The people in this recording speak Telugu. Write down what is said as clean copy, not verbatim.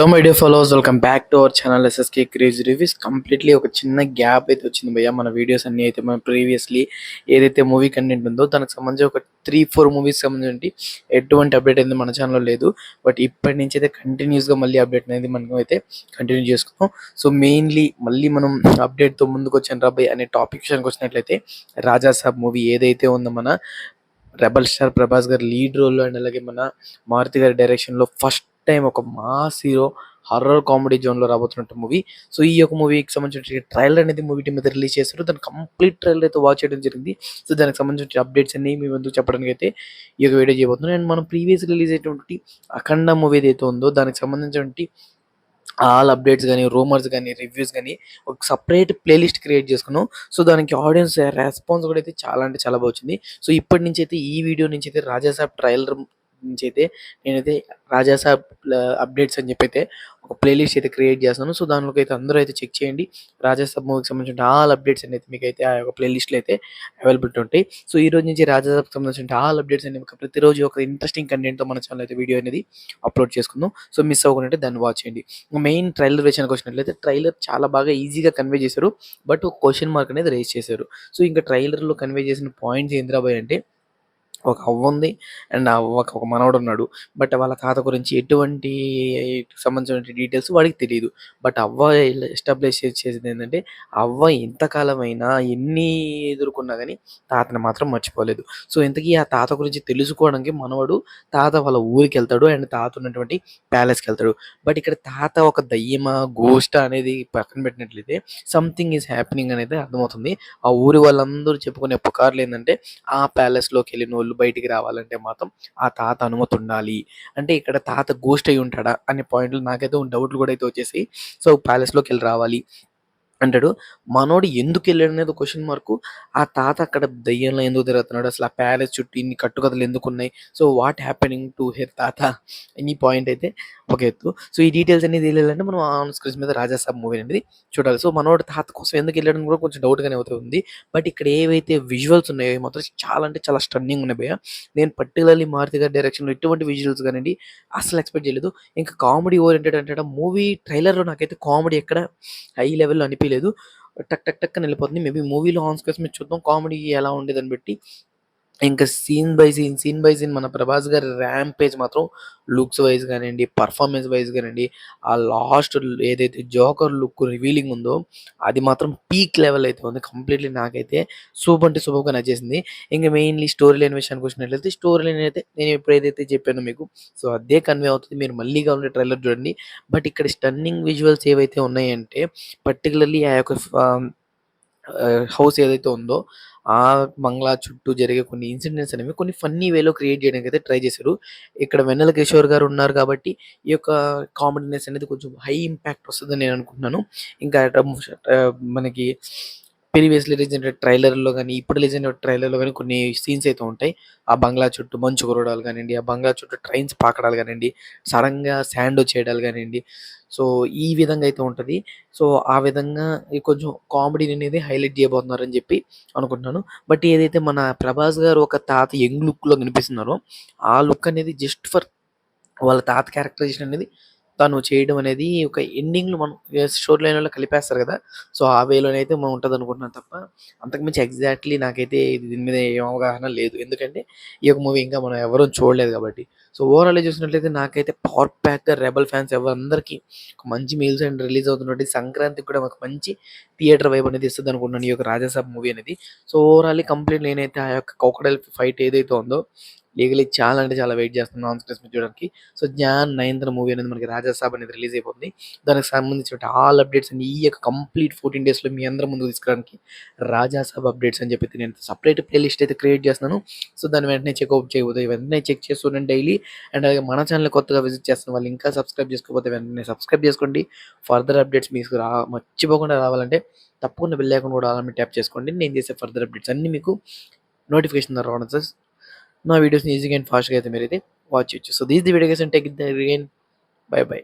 Hello my dear followers, welcome back to our channel SSK crazy reviews. Completely ఒక చిన్న గ్యాప్ అయితే వచ్చింది భయ్య. మన వీడియోస్ అన్ని అయితే మనం ప్రీవియస్లీ ఏదైతే మూవీ కంటెంట్ ఉందో దానికి సంబంధించి ఒక 3-4 మూవీస్ సంబంధించి ఎటువంటి అప్డేట్ అనేది మన ఛానల్లో లేదు. బట్ ఇప్పటి నుంచి అయితే కంటిన్యూస్గా మళ్ళీ అప్డేట్ అనేది మనం అయితే కంటిన్యూ చేసుకుందాం. సో మెయిన్లీ మళ్ళీ మనం అప్డేట్తో ముందుకు వచ్చాను రాబాయ్ అనే టాపిక్ విషయానికి వచ్చినట్లయితే, రాజా సాబ్ మూవీ ఏదైతే ఉందో మన రెబల్ స్టార్ ప్రభాస్ గారు లీడ్ రోల్లో అండ్ అలాగే మన మారుతి గారి డైరెక్షన్లో ఫస్ట్ టైం ఒక మాస్ హీరో హర్రర్ కామెడీ జోన్లో రాబోతున్నట్టు మూవీ. సో ఈ యొక్క మూవీకి సంబంధించిన ట్రైలర్ అనేది మూవీ టీమ్ అయితే రిలీజ్ చేశారు. దాని కంప్లీట్ ట్రైలర్ అయితే వాచ్ చేయడం జరిగింది. సో దానికి సంబంధించిన అప్డేట్స్ అన్ని మీ ముందుకు చెప్పడానికి అయితే ఈ యొక్క వీడియో చేయబోతున్నాను. అండ్ మనం ప్రీవియస్ రిలీజ్ అయినటువంటి అఖండ మూవీ ఏదైతే ఉందో దానికి సంబంధించినటువంటి ఆల్ అప్డేట్స్ కానీ, రూమర్స్ కానీ, రివ్యూస్ కానీ ఒక సపరేట్ ప్లేలిస్ట్ క్రియేట్ చేసుకున్నాం. సో దానికి ఆడియన్స్ రెస్పాన్స్ కూడా అయితే చాలా అంటే చాలా బాగా వచ్చింది. సో ఇప్పటి నుంచి అయితే ఈ వీడియో నుంచి అయితే రాజాసాబ్ ట్రైలర్ నుంచి అయితే నేనైతే రాజాసాబ్ అప్డేట్స్ అని చెప్పి అయితే ఒక ప్లేలిస్ట్ అయితే క్రియేట్ చేస్తాను. సో దానిలోకి అయితే అందరూ అయితే చెక్ చేయండి. రాజాసాబ్ మూవీకి సంబంధించిన ఆల్ అప్డేట్స్ అనేది మీకు అయితే ఆ యొక్క ప్లేలిస్ట్లో అయితే అవైలబిలిటీ ఉంటాయి. సో ఈ రోజు నుంచి రాజాసాబ్కి సంబంధించిన ఆల్ అప్డేట్స్ అనేవి ప్రతిరోజు ఒక ఇంట్రెస్టింగ్ కంటెంట్తో మన ఛానల్ అయితే వీడియో అనేది అప్లోడ్ చేసుకుందాం. సో మిస్ అవ్వకుండా దాన్ని వాచ్ చేయండి. మెయిన్ ట్రైలర్ విషయానికి వచ్చినట్లయితే ట్రైలర్ చాలా బాగా ఈజీగా కన్వే చేశారు. బట్ ఒక క్వశ్చన్ మార్క్ అనేది రేస్ చేశారు. సో ఇంకా ట్రైలర్లో కన్వే చేసిన పాయింట్స్ ఏంద్రాబాయ్ అంటే, ఒక అవ్వ ఉంది అండ్ ఆ అవ్వకి ఒక మనవడు ఉన్నాడు. బట్ వాళ్ళ తాత గురించి ఎటువంటి సంబంధించిన డీటెయిల్స్ వాడికి తెలియదు. బట్ అవ్వ ఎస్టాబ్లిష్ చేసేది ఏంటంటే, అవ్వ ఎంతకాలమైనా ఎన్ని ఎదుర్కొన్నా కానీ తాతని మాత్రం మర్చిపోలేదు. సో ఇంతకీ ఆ తాత గురించి తెలుసుకోవడానికి మనవడు తాత వాళ్ళ ఊరికి వెళ్తాడు అండ్ తాత ఉన్నటువంటి ప్యాలెస్కి వెళ్తాడు. బట్ ఇక్కడ తాత ఒక దయ్యమా గోస్ట్ అనేది పక్కన పెట్టినట్లయితే సంథింగ్ ఈజ్ హ్యాపెనింగ్ అనేది అర్థమవుతుంది. ఆ ఊరి వాళ్ళందరూ చెప్పుకునే పుకార్లు ఏంటంటే, ఆ ప్యాలెస్లోకి వెళ్ళిన వాళ్ళు బయటికి రావాలంటే మాత్రం ఆ తాత అనుమతి ఉండాలి. అంటే ఇక్కడ తాత గోస్ట్ అయి ఉంటాడా అనే పాయింట్లు నాకైతే డౌట్లు కూడా అయితే వచ్చేసి. సో ప్యాలెస్లోకి వెళ్ళి రావాలి అంటాడు. మనోడు ఎందుకు వెళ్ళాడు అనేది క్వశ్చన్ మార్కు. ఆ తాత అక్కడ దయ్యంలో ఎందుకు తిరుగుతున్నాడు, అసలు ఆ ప్యాలెస్ చుట్టూ ఇన్ని కట్టుకథలు ఎందుకు ఉన్నాయి, so what happening to hear తాత ఈ పాయింట్ అయితే ఒక ఎత్తు. సో ఈ డీటెయిల్స్ అనేది తెలియాలంటే మనం ఆన్ స్క్రీన్ మీద రాజాసాబ్ మూవీ అనేది చూడాలి. సో మనోడు తాత కోసం ఎందుకు వెళ్ళాడని కూడా కొంచెం డౌట్గానే అవుతుంది. బట్ ఇక్కడ ఏవైతే విజువల్స్ ఉన్నాయో మాత్రం చాలా అంటే చాలా స్టన్నింగ్ ఉన్నాయి భయ్య. నేను పర్టికులర్లీ మారుతి గారి డైరెక్షన్లో ఎటువంటి విజువల్స్ కానివ్వండి అసలు ఎక్స్పెక్ట్ చేయలేదు. ఇంకా కామెడీ ఓరియంటెడ్ అంటే మూవీ ట్రైలర్లో నాకైతే కామెడీ ఎక్కడ హై లెవెల్‌లో అనిపియలేదు. టక్ టక్ టక్ అని వెళ్ళిపోతుంది. మేబీ మూవీలో ఆన్ స్క్రీన్ మీద చూద్దాం కామెడీ ఎలా ఉండేదని బట్టి. ఇంకా సీన్ బై సీన్ మన ప్రభాస్ గారి ర్యాంపేజ్ మాత్రం లుక్స్ వైజ్ కానివ్వండి, పర్ఫార్మెన్స్ వైజ్ కానివ్వండి, ఆ లాస్ట్ ఏదైతే జోకర్ లుక్ రివీలింగ్ ఉందో అది మాత్రం పీక్ లెవెల్ అయితే ఉంది. కంప్లీట్లీ నాకైతే సూపర్ అంటే సూపర్గా నచ్చేసింది. ఇంకా మెయిన్లీ స్టోరీ లైన్ విషయానికి వచ్చినట్లయితే, స్టోరీ లైన్ అయితే నేను ఎప్పుడైతే చెప్పానో మీకు, సో అదే కన్వే అవుతుంది. మీరు మళ్ళీ కావాలంటే ట్రైలర్ చూడండి. బట్ ఇక్కడ స్టన్నింగ్ విజువల్స్ ఏవైతే ఉన్నాయంటే, పర్టికులర్లీ ఆ యొక్క హౌస్ ఏదైతే ఉందో ఆ బంగ్లా చుట్టూ జరిగే కొన్ని ఇన్సిడెంట్స్ అనేవి కొన్ని ఫన్నీ వేలో క్రియేట్ చేయడానికి అయితే ట్రై చేశారు. ఇక్కడ వెన్నెల కిషోర్ గారు ఉన్నారు కాబట్టి ఈ యొక్క కామెడీనెస్ అనేది కొంచెం హై ఇంపాక్ట్ వస్తుందని నేను అనుకుంటున్నాను. ఇంకా మనకి ప్రీవియస్‌లీ రిలీజ్ అయిన ట్రైలర్‌లో గాని, ఇప్పుడు రిలీజ్ అయిన ట్రైలర్‌లో గాని కొన్ని సీన్స్ అయితే ఉంటాయి. ఆ బంగ్లా చుట్టూ మంచు కురవడాలు గానియండి, ఆ బంగ్లా చుట్టూ ట్రైన్స్ పాకడాలు గానియండి, సడెన్‌గా శాండ్ వచ్చేయడాలు గానియండి. సో ఈ విధంగా అయితే ఉంటది. సో ఆ విధంగా ఈ కొంచెం కామెడీని అనేది హైలైట్ చేయబోతున్నారని చెప్పి అనుకుంటున్నాను. బట్ ఏదైతే మన ప్రభాస్ గారు ఒక తాత యంగ్ లుక్‌లో కనిపిస్తున్నారో, ఆ లుక్ అనేది జస్ట్ ఫర్ వాళ్ళ తాత క్యారెక్టరైజేషన్ అనేది తను చేయడం అనేది ఒక ఎండింగ్‌లో మనం స్టోరీ లైన్‌లో కలిపేస్తారు కదా! సో ఆ వేలోనైతే ఉంటదనుకుంటున్నాను తప్ప, అంతకుమించి ఎగ్జాక్ట్‌లీ నాకైతే దీని మీద ఏం అవగాహన లేదు. ఎందుకంటే ఈ యొక్క మూవీ ఇంకా మనం ఎవరం చూడలేదు కాబట్టి. సో ఓవరాల్‌గా చూసినట్లయితే నాకైతే పవర్ ప్యాక్‌గా రెబెల్ ఫ్యాన్స్ అందరికీ ఒక మంచి మీల్స్ అండ్ రిలీజ్ అవుతున్నటువంటి సంక్రాంతికి కూడా ఒక మంచి థియేటర్ వైబ్ అనేది ఇస్తదనుకుంటున్నాను ఈ యొక్క రాజాసాబ్ మూవీ అనేది. సో ఓవరాల్లీ కంప్లీట్ నేనైతే ఆ యొక్క క్రొకోడైల్ ఫైట్ ఏదైతే ఉందో లీగల్లీ చాలా అంటే చాలా వెయిట్ చేస్తున్నాను ఆన్ స్క్రీన్ మీద చూడడానికి. సో జాన్ 9థ్ మూవీ అనేది మనకి రాజాసాబ్ అనేది రిలీజ్ అయిపోతుంది. దానికి సంబంధించిన ఆల్ అప్డేట్స్ అన్ని ఈ యొక్క కంప్లీట్ 14 డేస్‌లో మీ అందరి ముందుకు తీసుకురావడానికి రాజాసాబ్ అప్డేట్స్ అని చెప్పి నేను సెపరేట్ ప్లేలిస్ట్ అయితే క్రియేట్ చేస్తున్నాను. సో దాన్ని వెంటనే చెక్అవుట్ చేయబోతే వెంటనే చెక్ చేస్తుండండి డైలీ. అండ్ అలాగే మన ఛానల్ కొత్తగా విజిట్ చేస్తున్న వాళ్ళు ఇంకా సబ్స్క్రైబ్ చేసుకోకపోతే వెంటనే సబ్స్క్రైబ్ చేసుకోండి. ఫర్దర్ అప్డేట్స్ మీకు మర్చిపోకుండా రావాలంటే తప్పకుండా బెల్ ఐకాన్ కూడా ఆల్ మీద ట్యాప్ చేసుకోండి. నేను చేసే ఫర్దర్ అప్డేట్స్ అన్నీ మీకు నోటిఫికేషన్ ద్వారా రావడం సార్. నా వీడియోస్‌ని ఈజీగా అండ్ ఫాస్ట్‌గా అయితే మీరైతే వాచ్ చేయొచ్చు. So this the video guys and take it there again. Bye by.